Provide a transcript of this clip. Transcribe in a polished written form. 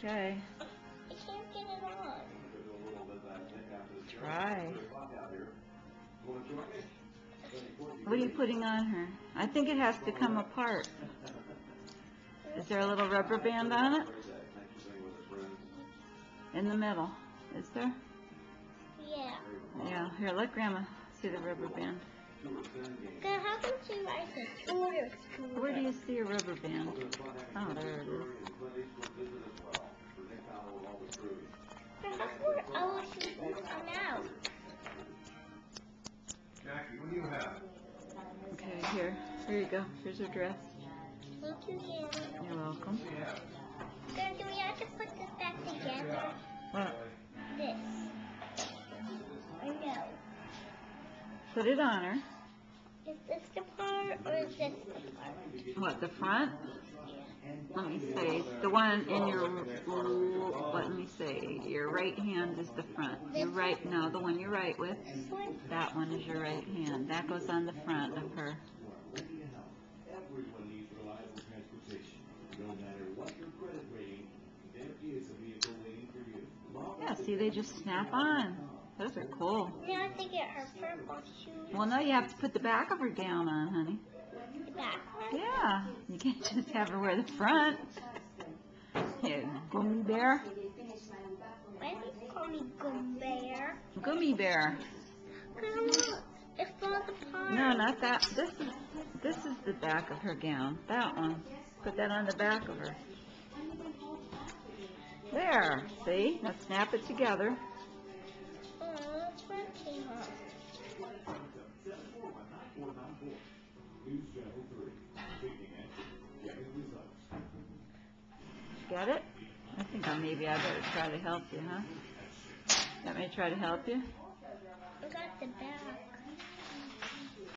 Okay. I can't get it on. Try. What are you putting on her? I think it has to come apart. Is there a little rubber band on it? In the middle. Is there? Yeah. Yeah. Here, let Grandma see the rubber band. Grandma, how come she likes a scooter? Where do you see a rubber band? Oh, there it is. Grandma, how come our shoes won't come out? Jackie, what do you have? Okay, here you go. Here's her dress. Thank you, Grandma. You're welcome. Grandma, do we have to put this back together? What? This. I know. Put it on her. Is this the part or is this the part? What, the front? Yeah. Let me see. The one in your, let me see. Your right hand is the front. Your right, no, the one you're right with. This one? That one is your right hand. That goes on the front of her. Everyone needs reliable transportation. No matter what your credit rating, there is a vehicle waiting for you. Yeah, see, they just snap on. Those are cool. Now I have to get her purple shoes. Well, no, you have to put the back of her gown on, honey. The back one? Yeah, you can't just have her wear the front. Yeah, Gummy bear. Why do you call me Gum Bear? Gummy bear. Grandma, it falls apart. No, not that. This is the back of her gown. That one. Put that on the back of her. There. See? Now snap it together. Oh, it's working, huh? News Channel 3. Taking action. Getting results. Get it? I think maybe I better try to help you, huh? Want me to try to help you? I got